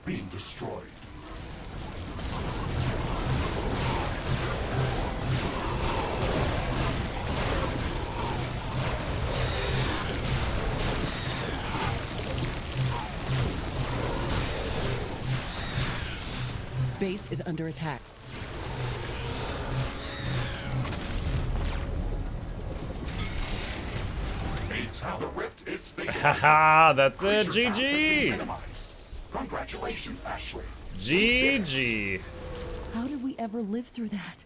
being destroyed. Base is under attack. The rift is stabilized. Haha, that's it. Creature count has been GG. minimized. Congratulations, Ashley. GG. How did we ever live through that?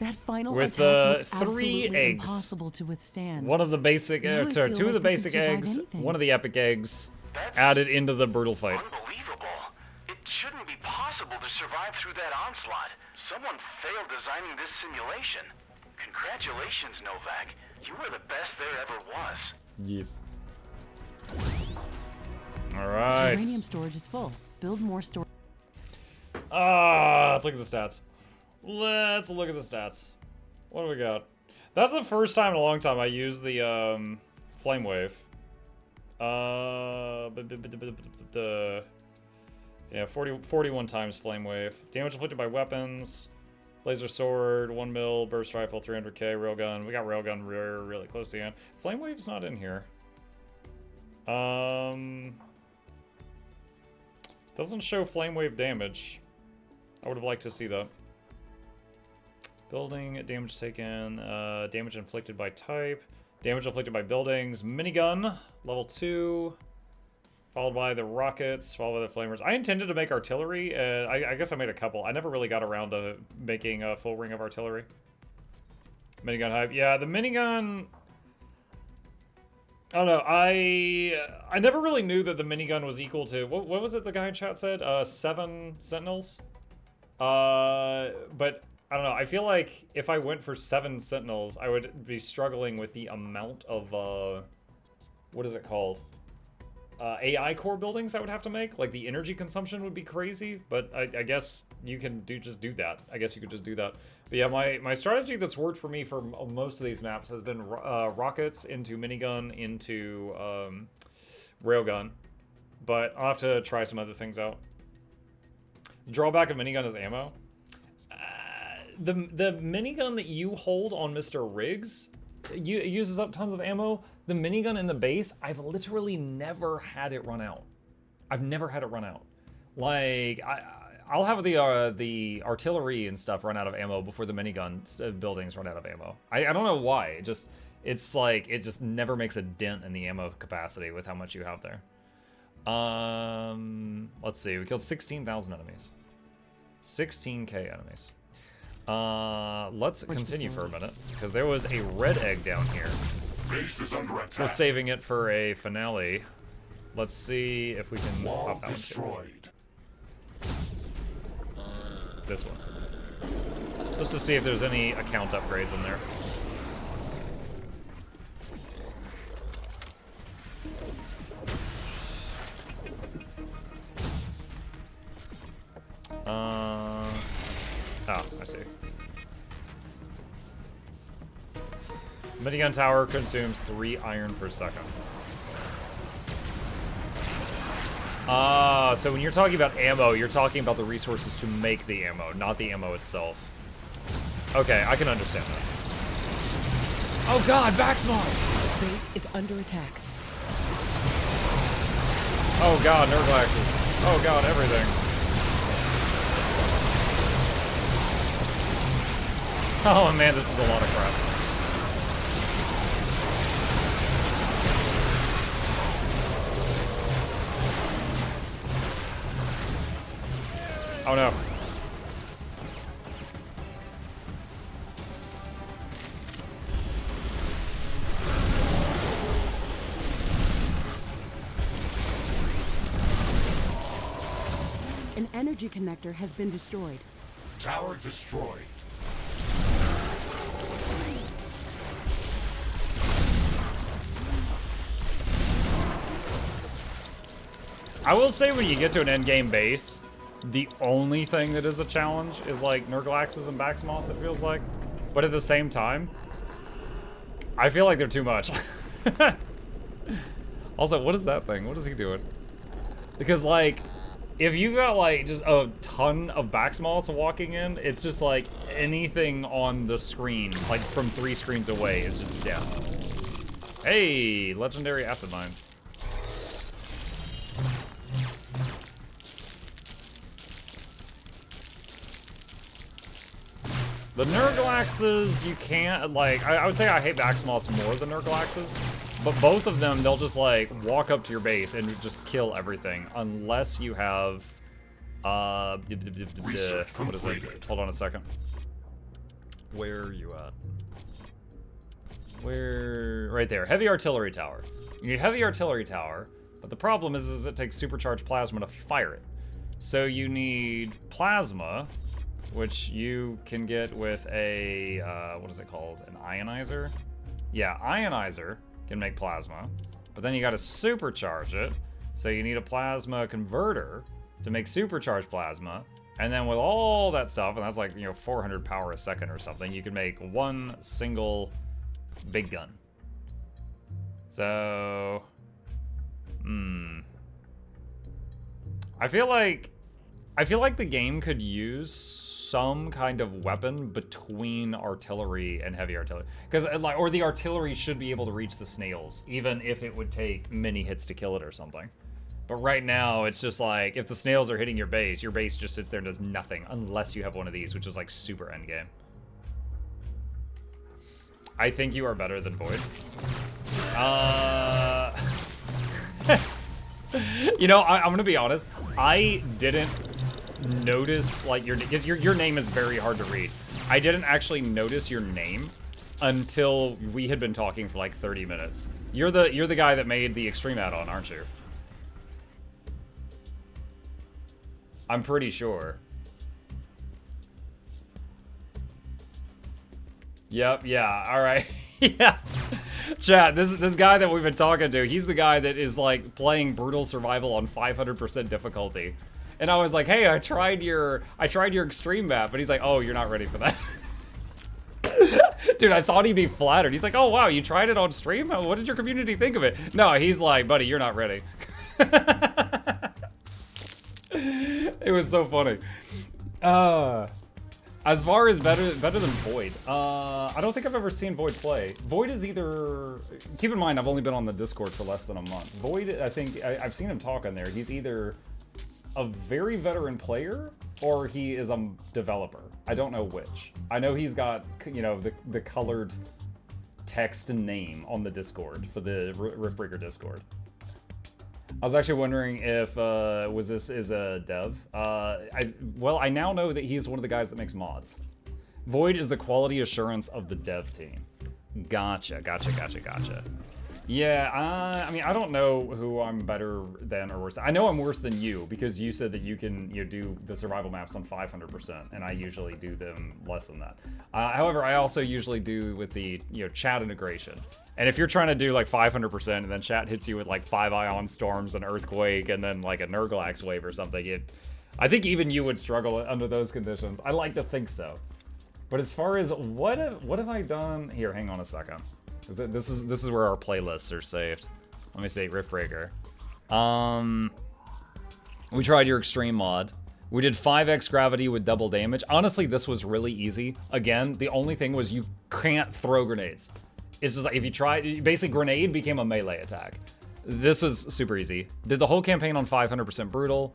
That final With attack looked 3 absolutely eggs. impossible to withstand. One of the basic, Now I sorry, feel 2 of the like we can basic survive eggs, anything. 1 of the epic eggs, That's added into the brutal fight. unbelievable. It shouldn't be possible to survive through that onslaught. Someone failed designing this simulation. Congratulations, Novak. You were the best there ever was. Yes. All right. Uranium storage is full. Build more storage. Let's look at the stats. Let's look at the stats. What do we got? That's the first time in a long time I used the flame wave. Yeah, 41 times flame wave. Damage inflicted by weapons. Laser sword, 1 mil, burst rifle, 300k, railgun. We got railgun really close to the end. Flame wave's not in here. Doesn't show flame wave damage. I would have liked to see that. Building, damage taken, damage inflicted by type, damage inflicted by buildings, minigun, level 2, followed by the rockets, followed by the flamers. I intended to make artillery, and I guess I made a couple. I never really got around to making a full ring of artillery. Minigun hype. Yeah, the minigun... I don't know, I never really knew that the minigun was equal to... What was it the guy in chat said? 7 sentinels? But... I don't know, I feel like if I went for 7 sentinels, I would be struggling with the amount of, what is it called? AI core buildings I would have to make. Like, the energy consumption would be crazy, but I guess you can just do that. I guess you could just do that. But yeah, my strategy that's worked for me for most of these maps has been rockets into minigun into railgun. But I'll have to try some other things out. Drawback of minigun is ammo. The minigun that you hold on Mr. Riggs it uses up tons of ammo. The minigun in the base, I've literally never had it run out. I've never had it run out. Like, I'll have the artillery and stuff run out of ammo before the minigun buildings run out of ammo. I don't know why. It's like, it just never makes a dent in the ammo capacity with how much you have there. Let's see. We killed 16,000 enemies. 16k enemies. Let's continue for a minute, because there was a red egg down here. Base is under attack. We're saving it for a finale. Let's see if we can Wall pop that one too. destroyed. This one. Just to see if there's any account upgrades in there. Oh, I see. Minigun tower consumes 3 iron per second. So when you're talking about ammo, you're talking about the resources to make the ammo, not the ammo itself. Okay, I can understand that. Oh god, Baxmoths! Base is under attack. Oh god, Nurglaxes. Oh god, everything. Oh man, this is a lot of crap. Oh no. An energy connector has been destroyed. Tower destroyed. I will say when you get to an endgame base, the only thing that is a challenge is like Nurglaxes and Baxmoths, it feels like. But at the same time, I feel like they're too much. Also, what is that thing? What is he doing? Because like, If you got like just a ton of Baxmoths walking in, it's just like anything on the screen, like from 3 screens away, is just death. Hey, legendary acid mines. The Nurglaxes, you can't, like, I would say I hate Baxmoths more than Nurglaxes, but both of them, they'll just, like, walk up to your base and just kill everything, unless you have, what is it? Hold on a second. Where are you at? Right there, Heavy Artillery Tower. You need Heavy Artillery Tower, but the problem is it takes supercharged plasma to fire it. So you need plasma, which you can get with a, what is it called? An ionizer? Yeah, ionizer can make plasma, but then you gotta supercharge it. So you need a plasma converter to make supercharged plasma. And then with all that stuff, and that's like, 400 power a second or something, you can make one single big gun. So, I feel like the game could use some kind of weapon between artillery and heavy artillery, because like, or the artillery should be able to reach the snails, even if it would take many hits to kill it or something. But right now, it's just like, if the snails are hitting your base just sits there and does nothing, unless you have one of these, which is like super endgame. I think you are better than Void. I'm gonna be honest, I didn't notice, like, your name is very hard to read. I didn't actually notice your name until we had been talking for like 30 minutes. You're the guy that made the Extreme add-on, aren't you? I'm pretty sure. Yep, yeah, alright. Yeah. Chat, this guy that we've been talking to, he's the guy that is like playing Brutal Survival on 500% difficulty. And I was like, hey, I tried your Extreme map, but he's like, oh, you're not ready for that. Dude, I thought he'd be flattered. He's like, oh wow, you tried it on stream? What did your community think of it? No, he's like, buddy, you're not ready. It was so funny. As far as better than Void, I don't think I've ever seen Void play. Void is either, keep in mind, I've only been on the Discord for less than a month. Void, I think, I've seen him talk on there. He's either a very veteran player or he is a developer. I don't know which. I know he's got, the colored text and name on the Discord for the Riftbreaker Discord. I was actually wondering if this is a dev. Well, I now know that he's one of the guys that makes mods. Void is the quality assurance of the dev team. Gotcha. Yeah, I mean, I don't know who I'm better than or worse. I know I'm worse than you because you said that you can do the survival maps on 500%, and I usually do them less than that. However, I also usually do with the chat integration. And if you're trying to do like 500% and then chat hits you with like 5 ion storms, an earthquake, and then like a Nurglax wave or something, I think even you would struggle under those conditions. I like to think so. But as far as what have I done here? Hang on a second. This is where our playlists are saved. Let me see, Riftbreaker. We tried your extreme mod. We did 5x gravity with double damage. Honestly, this was really easy. Again, the only thing was you can't throw grenades. It's just like if you try, basically grenade became a melee attack. This was super easy. Did the whole campaign on 500% brutal.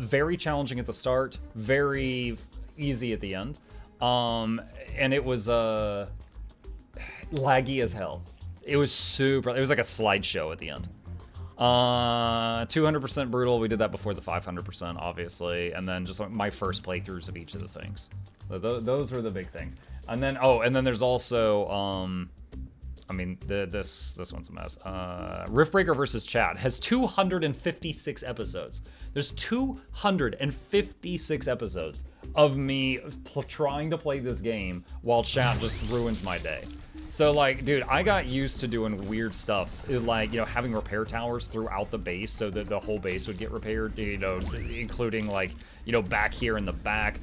Very challenging at the start. Very easy at the end. And it was laggy as hell. It was like a slideshow at the end. 200% brutal. We did that before the 500%, obviously. And then just like my first playthroughs of each of the things. Those were the big thing. And then, there's also, I mean, this one's a mess. Riftbreaker versus Chat has 256 episodes. There's 256 episodes of me trying to play this game while Chat just ruins my day. So, like, dude, I got used to doing weird stuff, like, having repair towers throughout the base so that the whole base would get repaired, including, like, back here in the back.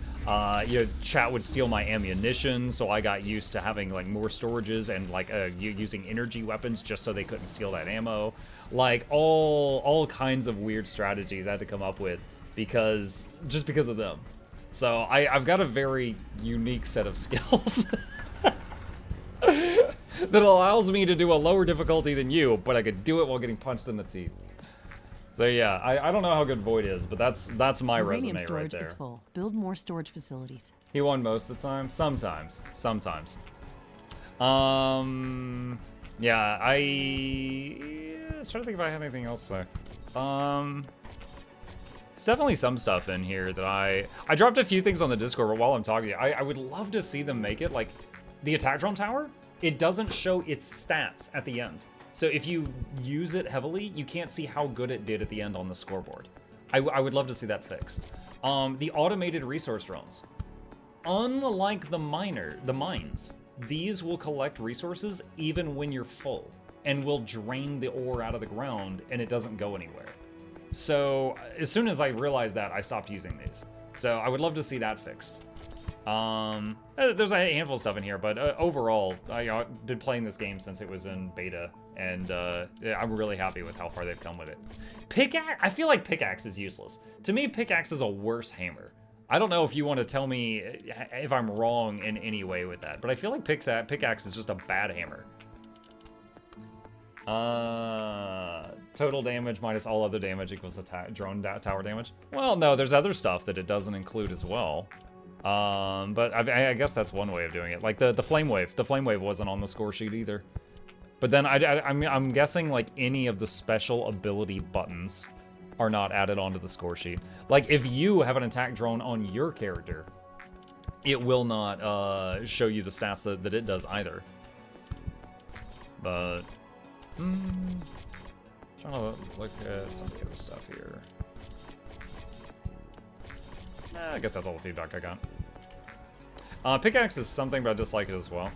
Chat would steal my ammunition, so I got used to having, like, more storages and, like, using energy weapons just so they couldn't steal that ammo. Like, all kinds of weird strategies I had to come up with just because of them. So I've got a very unique set of skills that allows me to do a lower difficulty than you, but I could do it while getting punched in the teeth. So yeah, I don't know how good Void is, but that's my Uranium resume storage right there. is full. Build more storage facilities. He won most of the time. Sometimes. Yeah, I was trying to think if I had anything else to say. There's definitely some stuff in here that I dropped a few things on the Discord, but while I'm talking to you, I would love to see them make it like the attack drone tower. It doesn't show its stats at the end. So if you use it heavily, you can't see how good it did at the end on the scoreboard. I would love to see that fixed. The automated resource drones. Unlike the mines, these will collect resources even when you're full and will drain the ore out of the ground and it doesn't go anywhere. So as soon as I realized that, I stopped using these. So I would love to see that fixed. There's a handful of stuff in here, but overall, I've been playing this game since it was in beta, and yeah, I'm really happy with how far they've come with it. Pickaxe? I feel like pickaxe is useless. To me, pickaxe is a worse hammer. I don't know if you want to tell me if I'm wrong in any way with that, but I feel like pickaxe is just a bad hammer. Total damage minus all other damage equals drone tower damage. Well, no, there's other stuff that it doesn't include as well. But I guess that's one way of doing it. Like the flame wave. The flame wave wasn't on the score sheet either. But then I'm guessing like any of the special ability buttons are not added onto the score sheet. Like if you have an attack drone on your character, it will not show you the stats that it does either. But trying to look at some of the other stuff here. I guess that's all the feedback I got. Pickaxe is something, but I dislike it as well.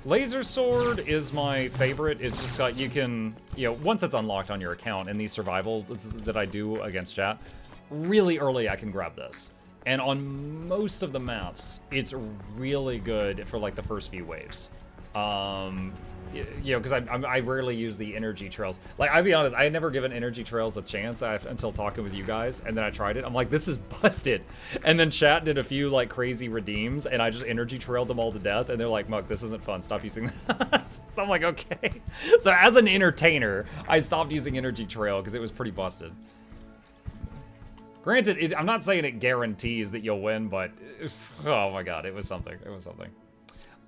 Laser sword is my favorite. It's just got, you can, once it's unlocked on your account in these survivals that I do against chat, really early I can grab this. And on most of the maps, it's really good for like the first few waves. Because I rarely use the energy trails. Like, I'll be honest, I had never given energy trails a chance until talking with you guys, and then I tried it. I'm like, this is busted. And then chat did a few, like, crazy redeems, and I just energy trailed them all to death, and they're like, Muck, this isn't fun. Stop using that. So I'm like, okay. So as an entertainer, I stopped using energy trail because it was pretty busted. Granted, I'm not saying it guarantees that you'll win, but oh my god, it was something. It was something.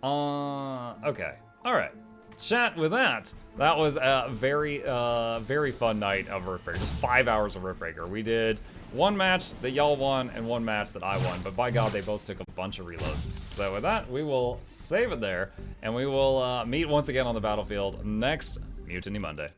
Okay. All right. Chat, with that was a very fun night of Riftbreaker. Just 5 hours of Riftbreaker. We did one match that y'all won and one match that I won, but by god, they both took a bunch of reloads. So with that, we will save it there, and we will meet once again on the battlefield next Mutiny Monday.